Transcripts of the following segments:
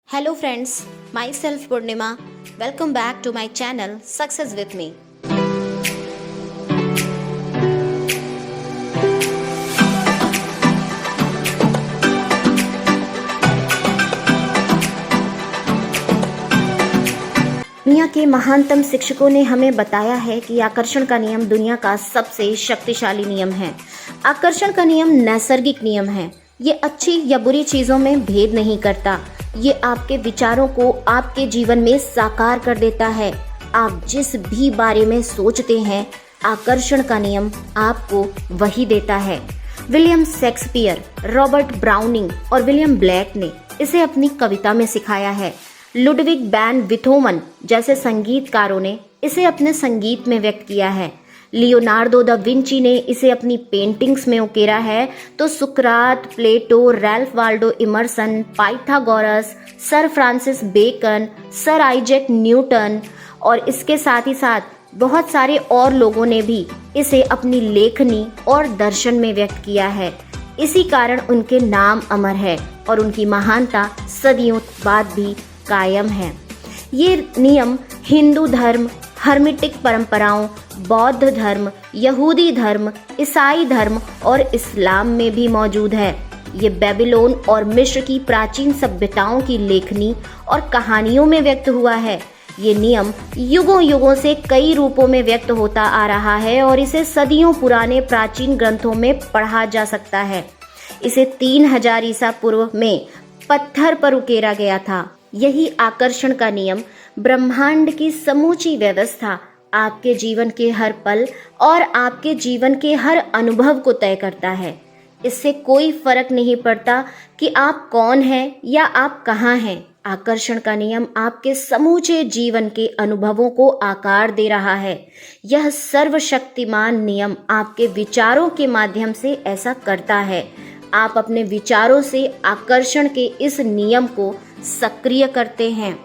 Hello friends, myself Purnima. Welcome back to my channel Success with Me. दुनिया के महानतम शिक्षकों ने हमें बताया है कि आकर्षण का नियम दुनिया का सबसे शक्तिशाली नियम है। आकर्षण का नियम नैसर्गिक नियम है। ये अच्छी या बुरी चीजों में भेद नहीं करता। ये आपके विचारों को आपके जीवन में साकार कर देता है। आप जिस भी बारे में सोचते हैं, आकर्षण का नियम आपको वही देता है। विलियम शेक्सपियर, रॉबर्ट ब्राउनिंग और विलियम ब्लेक ने इसे अपनी कविता में सिखाया है। लुडविग वैन बीथोवन जैसे संगीतकारों ने इसे अपने संगीत में व्यक्त किया है। लियोनार्डो दा विंची ने इसे अपनी पेंटिंग्स में उकेरा है, तो सुकरात, Plato, Ralph Waldo Emerson, Pythagoras, Sir Francis Bacon, Sir Isaac Newton और इसके साथ ही साथ बहुत सारे और लोगों ने भी इसे अपनी लेखनी और दर्शन में व्यक्त किया है। इसी कारण उनके नाम अमर है और उनकी महानता सदियों बाद भी कायम है। ये नियम हिंदू धर्म, हर्मिटिक परंपराओं, बौद्ध धर्म, यहूदी धर्म, ईसाई धर्म और इस्लाम में भी मौजूद है। ये बेबीलोन और मिस्र की प्राचीन सभ्यताओं की लेखनी और कहानियों में व्यक्त हुआ है। ये नियम युगों युगों से कई रूपों में व्यक्त होता आ रहा है और इसे सदियों पुराने प्राचीन ग्रंथों में पढ़ा जा सकता है। इसे 3000 ईसा पूर्व में पत्थर पर उकेरा गया था। यही आकर्षण का नियम ब्रह्मांड की समूची व्यवस्था आपके जीवन के हर पल और आपके जीवन के हर अनुभव को तय करता है। इससे कोई फर्क नहीं पड़ता कि आप कौन हैं या आप कहाँ हैं। आकर्षण का नियम आपके समूचे जीवन के अनुभवों को आकार दे रहा है। यह सर्वशक्तिमान नियम आपके विचारों के माध्यम से ऐसा करता है। आप अपने विचारों से आकर्षण के इस नियम को सक्रिय करते हैं।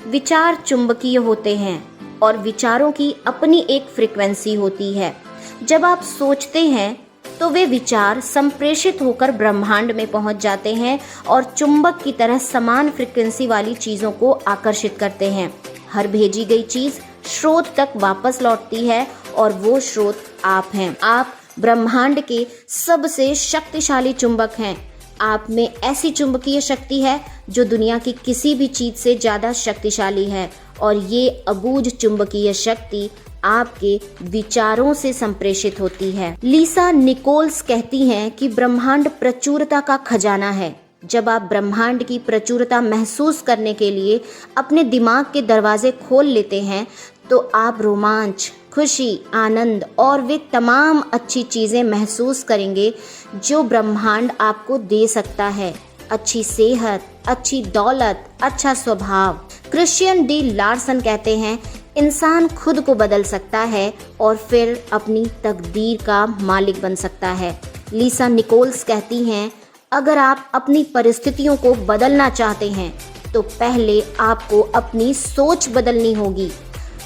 विचार चुंबकीय होते हैं और विचारों की अपनी एक फ्रीक्वेंसी होती है। जब आप सोचते हैं तो वे विचार संप्रेषित होकर ब्रह्मांड में पहुंच जाते हैं और चुंबक की तरह समान फ्रीक्वेंसी वाली चीज़ों को आकर्षित करते हैं। हर भेजी गई चीज़ स्रोत तक वापस लौटती है और वो स्रोत आप हैं। आप ब्रह्मांड के सबसे शक्तिशाली चुंबक हैं। आप में ऐसी चुंबकीय शक्ति है जो दुनिया की किसी भी चीज से ज्यादा शक्तिशाली है और ये अबूझ चुंबकीय शक्ति आपके विचारों से संप्रेषित होती है। लीसा निकोल्स कहती हैं कि ब्रह्मांड प्रचुरता का खजाना है। जब आप ब्रह्मांड की प्रचुरता महसूस करने के लिए अपने दिमाग के दरवाजे खोल लेते हैं तो आप रोमांच, खुशी, आनंद और वे तमाम अच्छी चीज़ें महसूस करेंगे जो ब्रह्मांड आपको दे सकता है। अच्छी सेहत, अच्छी दौलत, अच्छा स्वभाव। क्रिश्चियन डी लार्सन कहते हैं, इंसान खुद को बदल सकता है और फिर अपनी तकदीर का मालिक बन सकता है। लीसा निकोल्स कहती हैं, अगर आप अपनी परिस्थितियों को बदलना चाहते हैं तो पहले आपको अपनी सोच बदलनी होगी।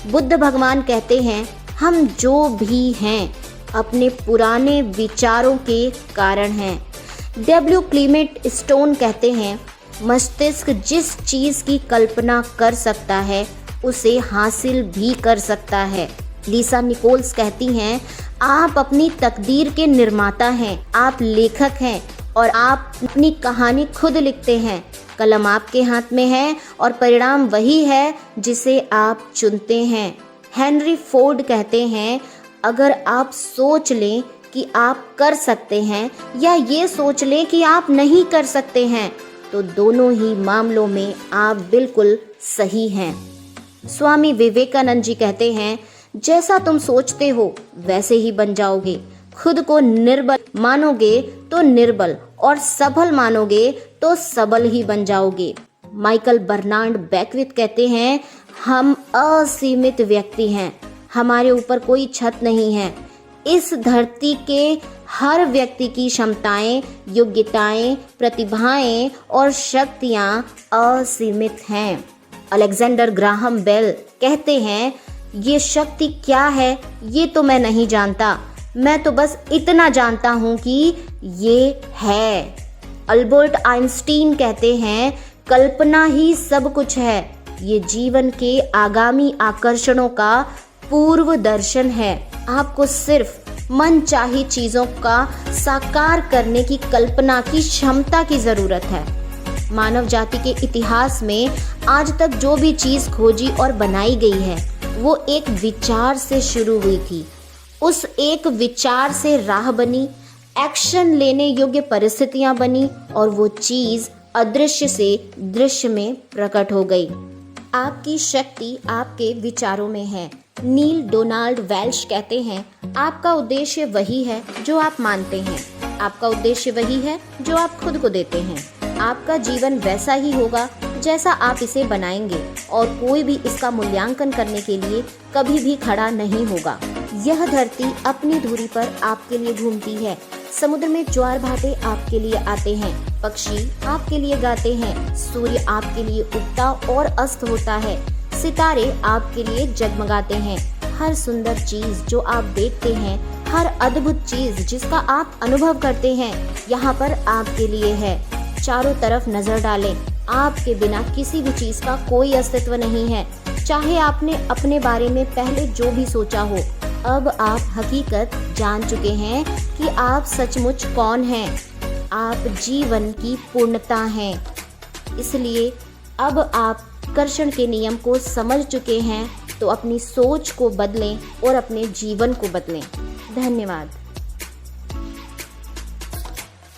बुद्ध भगवान कहते हैं, हम जो भी हैं अपने पुराने विचारों के कारण हैं। डब्ल्यू क्लीमेट स्टोन कहते हैं, मस्तिष्क जिस चीज़ की कल्पना कर सकता है उसे हासिल भी कर सकता है। लीसा निकोल्स कहती हैं, आप अपनी तकदीर के निर्माता हैं। आप लेखक हैं और आप अपनी कहानी खुद लिखते हैं। कलम आपके हाथ में है और परिणाम वही है जिसे आप चुनते हैं। हेनरी फोर्ड कहते हैं, अगर आप सोच लें कि आप कर सकते हैं या ये सोच लें कि आप नहीं कर सकते हैं तो दोनों ही मामलों में आप बिल्कुल सही हैं। स्वामी विवेकानंद जी कहते हैं, जैसा तुम सोचते हो वैसे ही बन जाओगे। खुद को निर्बल मानोगे तो निर्बल और सबल मानोगे तो सबल ही बन जाओगे। माइकल बर्नार्ड बैकविथ कहते हैं, हम असीमित व्यक्ति हैं। हमारे ऊपर कोई छत नहीं है। इस धरती के हर व्यक्ति की क्षमताएं, योग्यताएं, प्रतिभाएं और शक्तियां असीमित हैं। अलेक्जेंडर ग्राहम बेल कहते हैं, ये शक्ति क्या है ये तो मैं नहीं जानता, मैं तो बस इतना जानता हूँ कि ये है। अल्बर्ट आइंस्टीन कहते हैं कल्पना ही सब कुछ है। ये जीवन के आगामी आकर्षणों का पूर्व दर्शन है। आपको सिर्फ मनचाही चीजों का साकार करने की कल्पना की क्षमता की जरूरत है। मानव जाति के इतिहास में आज तक जो भी चीज खोजी और बनाई गई है वो एक विचार से शुरू हुई थी। उस एक विचार से राह बनी, एक्शन लेने योग्य परिस्थितियां बनी और वो चीज अदृश्य से दृश्य में प्रकट हो गई। आपकी शक्ति आपके विचारों में है। नील डोनाल्ड वेल्श कहते हैं, आपका उद्देश्य वही है जो आप मानते हैं। आपका उद्देश्य वही है जो आप खुद को देते हैं। आपका जीवन वैसा ही होगा जैसा आप इसे बनाएंगे और कोई भी इसका मूल्यांकन करने के लिए कभी भी खड़ा नहीं होगा। यह धरती अपनी धुरी पर आपके लिए घूमती है। समुद्र में ज्वार भाटे आपके लिए आते हैं, पक्षी आपके लिए गाते हैं, सूर्य आपके लिए उगता और अस्त होता है, सितारे आपके लिए जगमगाते हैं। हर सुंदर चीज जो आप देखते हैं, हर अद्भुत चीज जिसका आप अनुभव करते हैं, यहाँ पर आपके लिए है। चारों तरफ नजर डालें, आपके बिना किसी भी चीज का कोई अस्तित्व नहीं है। चाहे आपने अपने बारे में पहले जो भी सोचा हो, अब आप हकीकत जान चुके हैं कि आप सचमुच कौन हैं। आप जीवन की पूर्णता हैं। इसलिए अब आप आकर्षण के नियम को समझ चुके हैं, तो अपनी सोच को बदलें और अपने जीवन को बदलें। धन्यवाद।